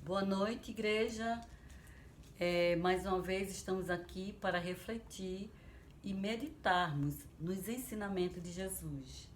Boa noite, igreja. Mais uma vez estamos aqui para refletir e meditarmos nos ensinamentos de Jesus.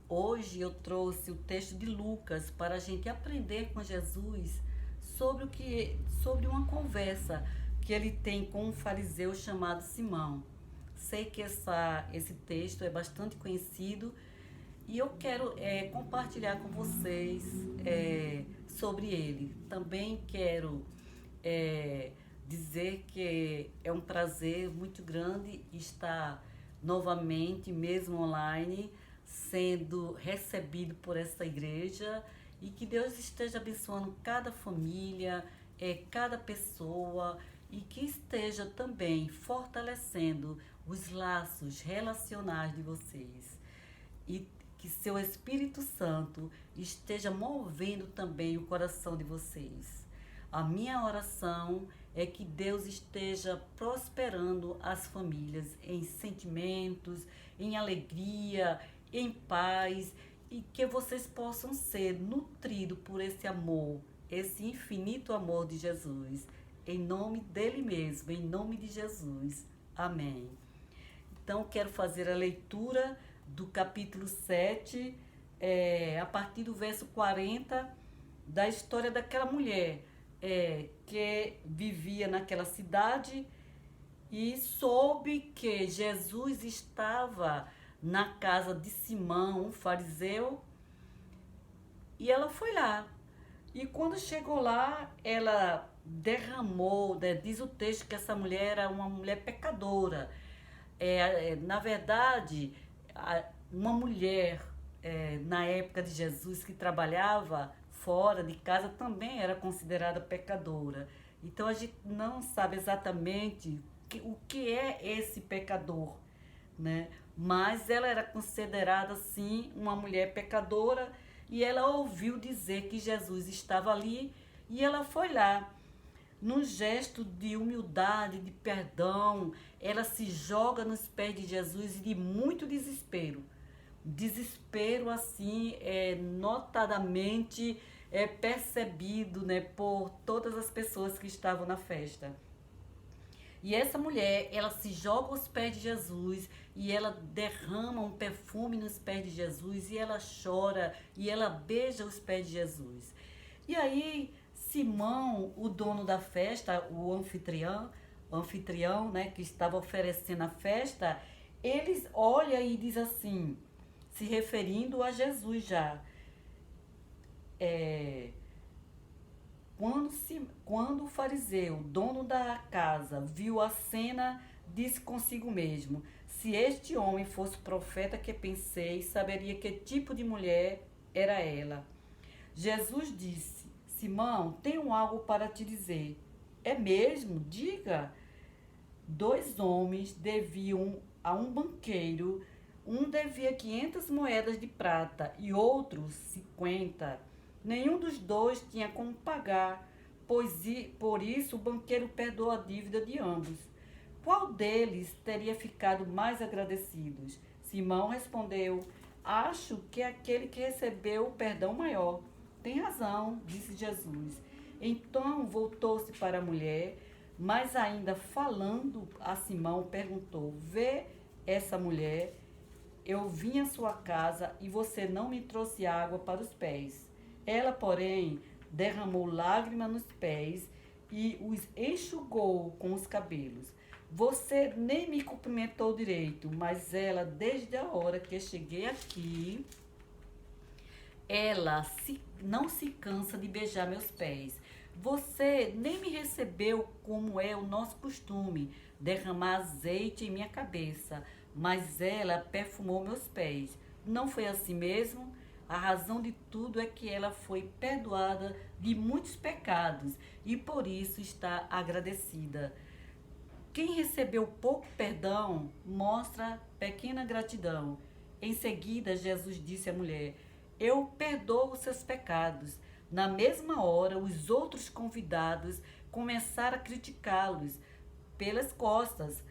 Hoje eu trouxe o texto de Lucas para a gente aprender com Jesus sobre uma conversa que ele tem com um fariseu chamado Simão. Sei que esse texto é bastante conhecido e eu quero compartilhar com vocês sobre ele. Também quero é, dizer que é um prazer muito grande estar novamente, mesmo online, sendo recebido por essa igreja e que Deus esteja abençoando cada família, cada pessoa e que esteja também fortalecendo os laços relacionais de vocês e que seu Espírito Santo esteja movendo também o coração de vocês. A minha oração é que Deus esteja prosperando as famílias em sentimentos, em alegria, em paz e que vocês possam ser nutridos por esse amor, esse infinito amor de Jesus. Em nome dele mesmo, em nome de Jesus. Amém. Então, quero fazer a leitura do capítulo 7, a partir do verso 40, da história daquela mulher que vivia naquela cidade e soube que Jesus estava na casa de Simão, um fariseu, e ela foi lá. E quando chegou lá, ela derramou, né, diz o texto que essa mulher era uma mulher pecadora. Na verdade, uma mulher na época de Jesus que trabalhava fora de casa também era considerada pecadora. Então a gente não sabe exatamente o que é esse pecador, né? Mas ela era considerada sim uma mulher pecadora e ela ouviu dizer que Jesus estava ali e ela foi lá. Num gesto de humildade, de perdão, ela se joga nos pés de Jesus e de muito desespero. Desespero, assim, notadamente percebido, né, por todas as pessoas que estavam na festa. E essa mulher, ela se joga aos pés de Jesus e ela derrama um perfume nos pés de Jesus e ela chora e ela beija os pés de Jesus. E aí, Simão, o dono da festa, o anfitrião, né, que estava oferecendo a festa, eles olha e diz assim, se referindo a Jesus já. É, quando o fariseu, dono da casa, viu a cena, disse consigo mesmo: se este homem fosse profeta que pensei, saberia que tipo de mulher era ela. Jesus disse: Simão, tenho algo para te dizer. É mesmo? Diga. 2 homens deviam a um banqueiro. Um devia 500 moedas de prata e outro 50. Nenhum dos dois tinha como pagar, por isso o banqueiro perdoou a dívida de ambos. Qual deles teria ficado mais agradecido? Simão respondeu: acho que é aquele que recebeu o perdão maior. Tem razão, disse Jesus. Então voltou-se para a mulher, mas ainda falando a Simão, perguntou: vê essa mulher? Eu vim à sua casa e você não me trouxe água para os pés. Ela, porém, derramou lágrimas nos pés e os enxugou com os cabelos. Você nem me cumprimentou direito, mas ela, desde a hora que cheguei aqui, não se cansa de beijar meus pés. Você nem me recebeu como é o nosso costume, derramar azeite em minha cabeça, mas ela perfumou meus pés. Não foi assim mesmo? A razão de tudo é que ela foi perdoada de muitos pecados e por isso está agradecida. Quem recebeu pouco perdão mostra pequena gratidão. Em seguida, Jesus disse à mulher: eu perdoo os seus pecados. Na mesma hora, os outros convidados começaram a criticá-los pelas costas.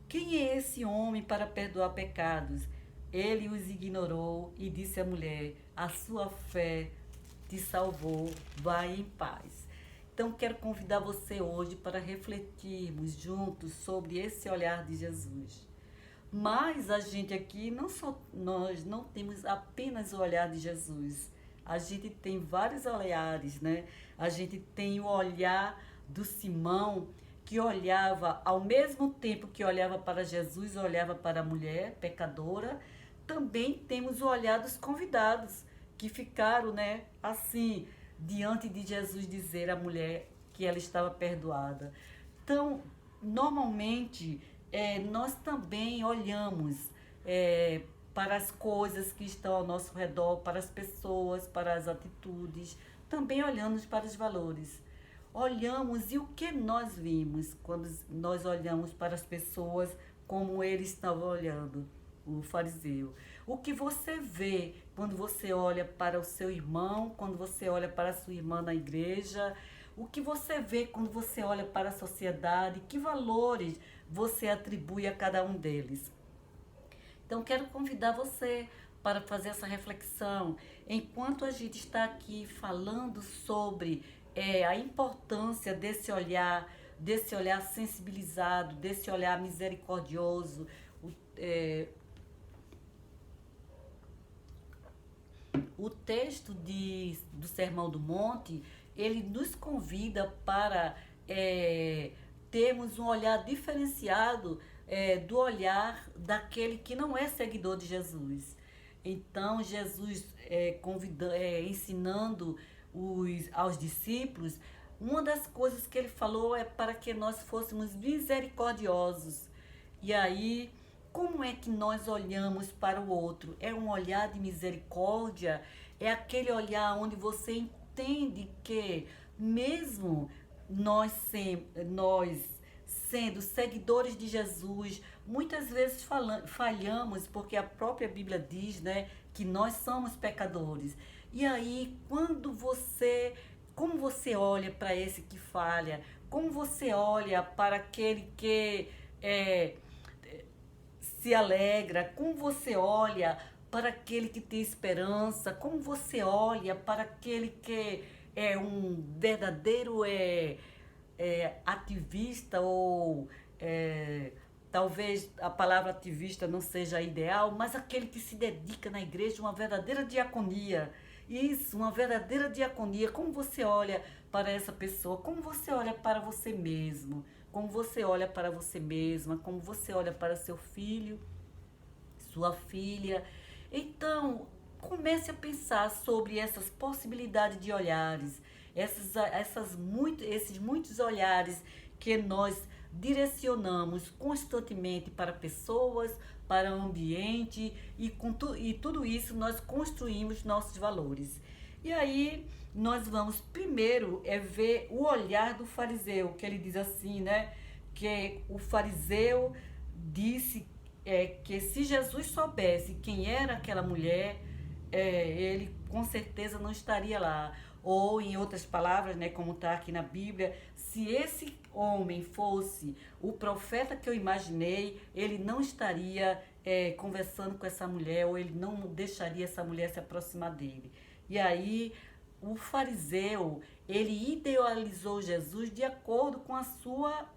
Quem é esse homem para perdoar pecados? Ele os ignorou e disse à mulher: a sua fé te salvou, vai em paz. Então, quero convidar você hoje para refletirmos juntos sobre esse olhar de Jesus. Mas a gente aqui, nós não temos apenas o olhar de Jesus. A gente tem vários olhares, né? A gente tem o olhar do Simão, que olhava, ao mesmo tempo que olhava para Jesus, olhava para a mulher pecadora. Também temos o olhar dos convidados, que ficaram, né, assim, diante de Jesus dizer à mulher que ela estava perdoada. Então, normalmente, nós também olhamos para as coisas que estão ao nosso redor, para as pessoas, para as atitudes, também olhamos para os valores. Olhamos e o que nós vimos quando nós olhamos para as pessoas como ele estava olhando, o fariseu. O que você vê quando você olha para o seu irmão, quando você olha para a sua irmã na igreja, o que você vê quando você olha para a sociedade, que valores você atribui a cada um deles. Então, quero convidar você para fazer essa reflexão, enquanto a gente está aqui falando sobre a importância desse olhar sensibilizado, desse olhar misericordioso. O texto do Sermão do Monte, ele nos convida para termos um olhar diferenciado do olhar daquele que não é seguidor de Jesus. Então, Jesus ensinando aos discípulos, uma das coisas que ele falou é para que nós fôssemos misericordiosos. E aí, como é que nós olhamos para o outro? É um olhar de misericórdia? É aquele olhar onde você entende que mesmo nós sendo seguidores de Jesus, muitas vezes falhamos, porque a própria Bíblia diz, né, que nós somos pecadores. E aí, como você olha para esse que falha? Como você olha para aquele que se alegra? Como você olha para aquele que tem esperança? Como você olha para aquele que é um verdadeiro ativista ou talvez a palavra ativista não seja ideal, mas aquele que se dedica na igreja, uma verdadeira diaconia. Isso, uma verdadeira diaconia. Como você olha para essa pessoa? Como você olha para você mesmo? Como você olha para você mesma? Como você olha para seu filho, sua filha? Então, comece a pensar sobre essas possibilidades de olhares, esses muitos olhares que nós direcionamos constantemente para pessoas, para o ambiente e tudo isso nós construímos nossos valores. E aí nós vamos primeiro ver o olhar do fariseu, que ele diz assim, né? Que o fariseu disse que se Jesus soubesse quem era aquela mulher, ele com certeza não estaria lá. Ou, em outras palavras, né, como está aqui na Bíblia, se esse homem fosse o profeta que eu imaginei, ele não estaria conversando com essa mulher, ou ele não deixaria essa mulher se aproximar dele. E aí, o fariseu, ele idealizou Jesus de acordo com a sua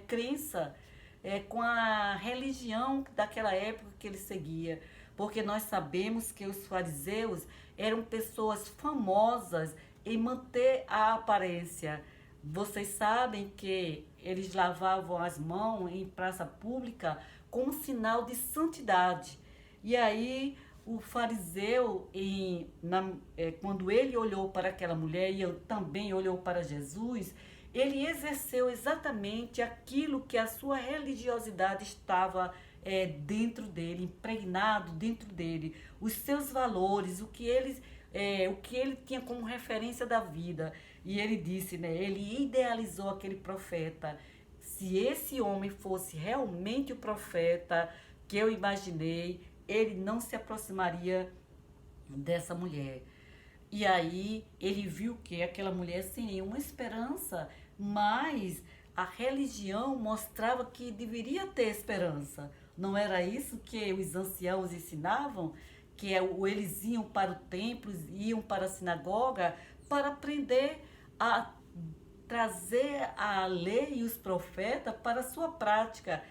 crença, com a religião daquela época que ele seguia. Porque nós sabemos que os fariseus eram pessoas famosas em manter a aparência. Vocês sabem que eles lavavam as mãos em praça pública como sinal de santidade. E aí o fariseu, quando ele olhou para aquela mulher e também olhou para Jesus, ele exerceu exatamente aquilo que a sua religiosidade estava dentro dele, impregnado dentro dele, os seus valores, o que ele tinha como referência da vida. E ele disse, né, ele idealizou aquele profeta. Se esse homem fosse realmente o profeta que eu imaginei, ele não se aproximaria dessa mulher. E aí ele viu que aquela mulher sem nenhuma esperança, mas a religião mostrava que deveria ter esperança. Não era isso que os anciãos ensinavam? eles iam para o templo, iam para a sinagoga para aprender a trazer a lei e os profetas para a sua prática.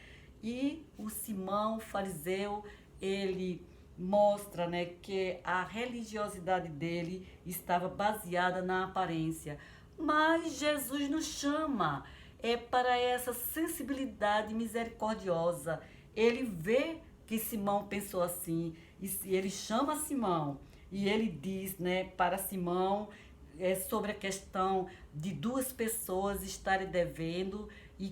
E o Simão, fariseu, ele mostra, né, que a religiosidade dele estava baseada na aparência. Mas Jesus nos chama para essa sensibilidade misericordiosa. Ele vê que Simão pensou assim, e ele chama Simão, e ele diz, né, para Simão sobre a questão de duas pessoas estarem devendo, e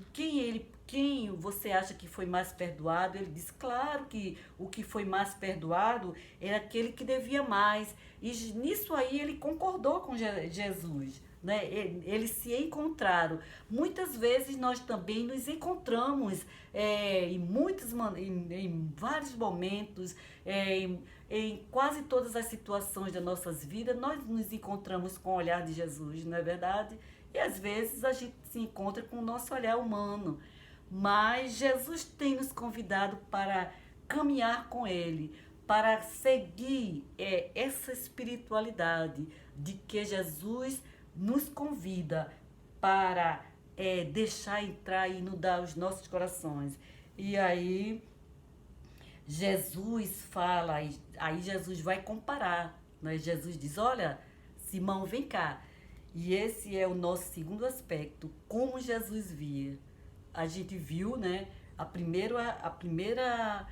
quem você acha que foi mais perdoado? Ele diz, claro que o que foi mais perdoado era aquele que devia mais. E nisso aí ele concordou com Jesus. Né? Eles se encontraram. Muitas vezes nós também nos encontramos em vários momentos, em quase todas as situações das nossas vidas, nós nos encontramos com o olhar de Jesus, não é verdade? E às vezes a gente se encontra com o nosso olhar humano. Mas Jesus tem nos convidado para caminhar com Ele, para seguir essa espiritualidade de que Jesus nos convida para deixar entrar e inundar os nossos corações. E aí Jesus fala, aí Jesus vai comparar, né? Jesus diz, olha, Simão, vem cá. E esse é o nosso segundo aspecto, como Jesus via. A gente viu, né, a primeira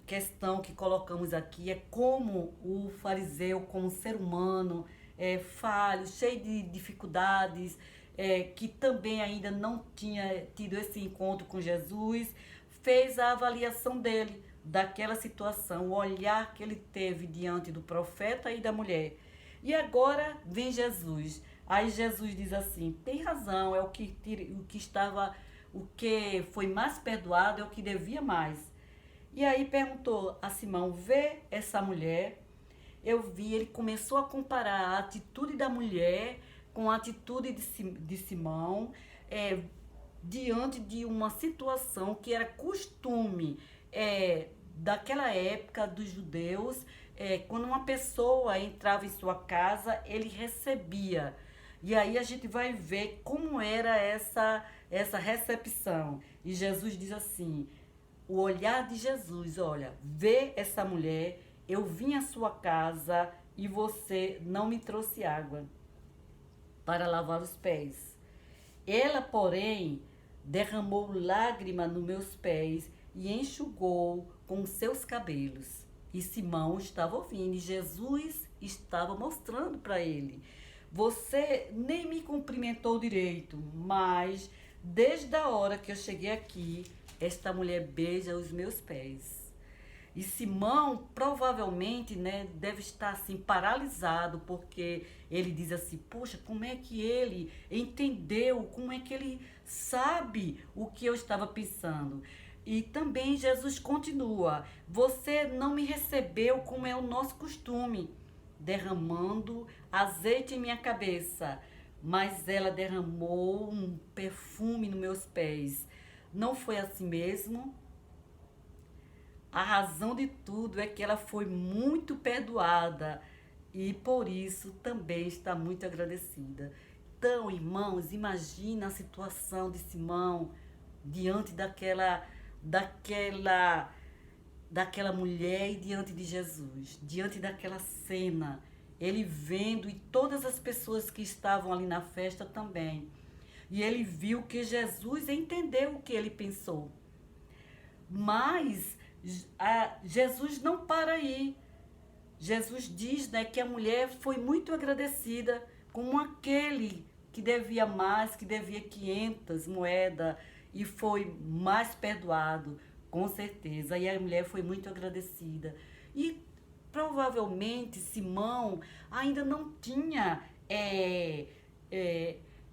questão que colocamos aqui é como o fariseu, como ser humano, falho, cheio de dificuldades, que também ainda não tinha tido esse encontro com Jesus, fez a avaliação dele, daquela situação, o olhar que ele teve diante do profeta e da mulher. E agora vem Jesus. Aí Jesus diz assim, tem razão, o que foi mais perdoado é o que devia mais. E aí perguntou a Simão, vê essa mulher? Eu vi, ele começou a comparar a atitude da mulher com a atitude de Simão, diante de uma situação que era costume daquela época dos judeus, quando uma pessoa entrava em sua casa, ele recebia. E aí a gente vai ver como era essa recepção. E Jesus diz assim, o olhar de Jesus, olha, vê essa mulher, eu vim à sua casa e você não me trouxe água para lavar os pés. Ela, porém, derramou lágrima nos meus pés e enxugou com seus cabelos. E Simão estava ouvindo, e Jesus estava mostrando para ele, você nem me cumprimentou direito, mas desde a hora que eu cheguei aqui, esta mulher beija os meus pés. E Simão provavelmente, né, deve estar assim paralisado, porque ele diz assim, poxa, como é que ele entendeu, como é que ele sabe o que eu estava pensando? E também Jesus continua, você não me recebeu como é o nosso costume, derramando azeite em minha cabeça, mas ela derramou um perfume nos meus pés. Não foi assim mesmo? A razão de tudo é que ela foi muito perdoada e por isso também está muito agradecida. Então, irmãos, imagina a situação de Simão diante daquela mulher e diante de Jesus, diante daquela cena, ele vendo e todas as pessoas que estavam ali na festa também. E ele viu que Jesus entendeu o que ele pensou. Mas Jesus não para aí. Jesus diz, né, que a mulher foi muito agradecida como aquele que devia mais, que devia 500 moedas e foi mais perdoado, com certeza. E a mulher foi muito agradecida. E provavelmente Simão ainda não tinha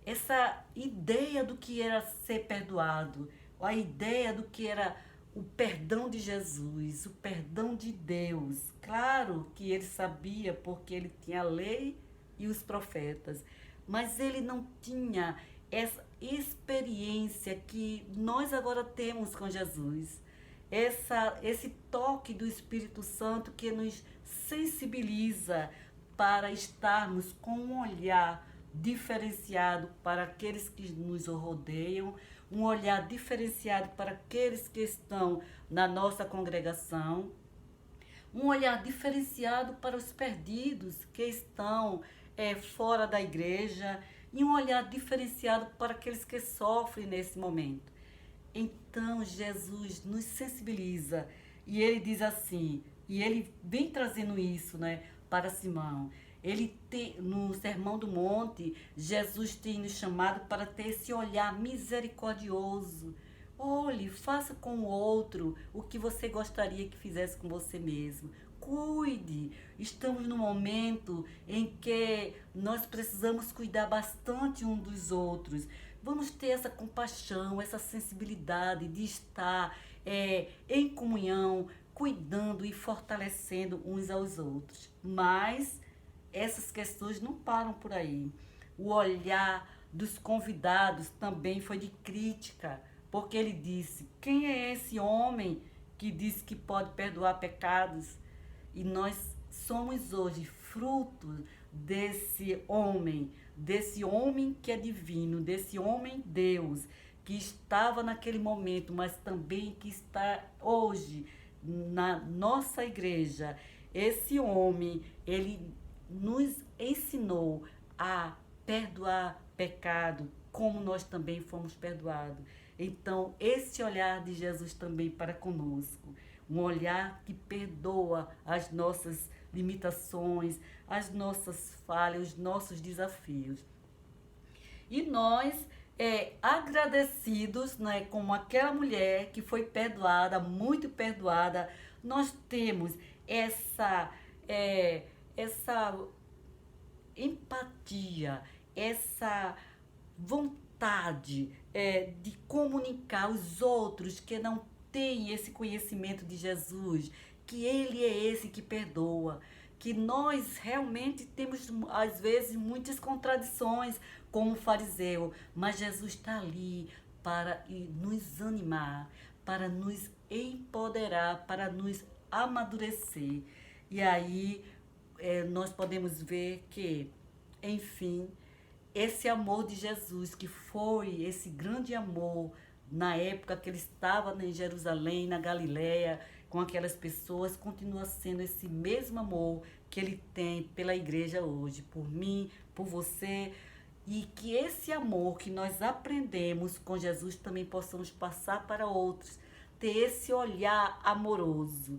essa ideia do que era ser perdoado, a ideia do que era o perdão de Jesus, o perdão de Deus. Claro que ele sabia porque ele tinha a lei e os profetas, mas ele não tinha essa experiência que nós agora temos com Jesus. Esse toque do Espírito Santo que nos sensibiliza para estarmos com um olhar diferenciado para aqueles que nos rodeiam, um olhar diferenciado para aqueles que estão na nossa congregação, um olhar diferenciado para os perdidos que estão fora da igreja e um olhar diferenciado para aqueles que sofrem nesse momento. Então, Jesus nos sensibiliza e ele diz assim, e ele vem trazendo isso, né, para Simão. Ele tem, no Sermão do Monte, Jesus tem nos chamado para ter esse olhar misericordioso. Olhe, faça com o outro o que você gostaria que fizesse com você mesmo. Cuide. Estamos num momento em que nós precisamos cuidar bastante um dos outros. Vamos ter essa compaixão, essa sensibilidade de estar em comunhão, cuidando e fortalecendo uns aos outros. Mas essas questões não param por aí. O olhar dos convidados também foi de crítica, porque ele disse: quem é esse homem que diz que pode perdoar pecados? E nós somos hoje fruto desse homem que é divino, desse homem Deus, que estava naquele momento, mas também que está hoje na nossa igreja. Esse homem, ele nos ensinou a perdoar pecado, como nós também fomos perdoados. Então, esse olhar de Jesus também para conosco, um olhar que perdoa as nossas limitações, as nossas falhas, os nossos desafios. E nós, agradecidos, né, como aquela mulher que foi perdoada, muito perdoada, nós temos essa empatia, essa vontade de comunicar aos outros que não têm esse conhecimento de Jesus, que Ele é esse que perdoa, que nós realmente temos, às vezes, muitas contradições como fariseu, mas Jesus está ali para nos animar, para nos empoderar, para nos amadurecer. E aí nós podemos ver que, enfim, esse amor de Jesus, que foi esse grande amor na época que ele estava em Jerusalém, na Galileia, com aquelas pessoas, continua sendo esse mesmo amor que ele tem pela igreja hoje, por mim, por você, e que esse amor que nós aprendemos com Jesus também possamos passar para outros, ter esse olhar amoroso.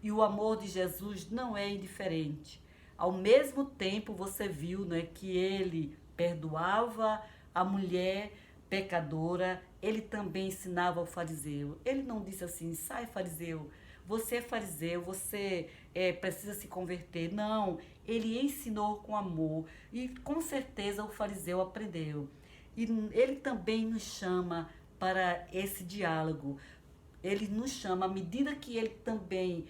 E o amor de Jesus não é indiferente. Ao mesmo tempo, você viu, né, que ele perdoava a mulher pecadora, ele também ensinava ao fariseu. Ele não disse assim: sai, fariseu, você é fariseu, você precisa se converter. Não, ele ensinou com amor e com certeza o fariseu aprendeu. E ele também nos chama para esse diálogo. Ele nos chama, à medida que ele também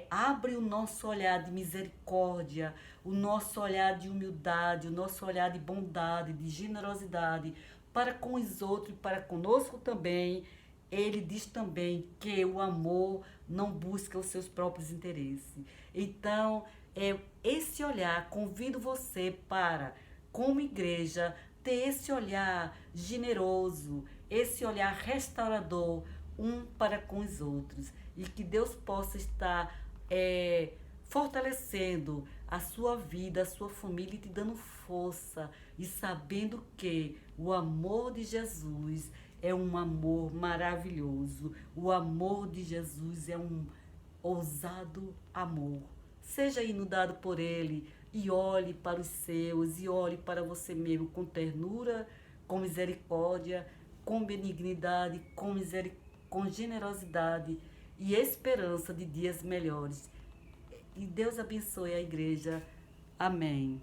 abre o nosso olhar de misericórdia, o nosso olhar de humildade, o nosso olhar de bondade, de generosidade para com os outros e para conosco também. Ele diz também que o amor não busca os seus próprios interesses. Então, esse olhar, convido você para, como igreja, ter esse olhar generoso, esse olhar restaurador, um para com os outros. E que Deus possa estar fortalecendo a sua vida, a sua família, e te dando força e sabendo que o amor de Jesus é um amor maravilhoso. O amor de Jesus é um ousado amor. Seja inundado por ele e olhe para os seus e olhe para você mesmo com ternura, com misericórdia, com benignidade, com generosidade e esperança de dias melhores. E Deus abençoe a igreja. Amém.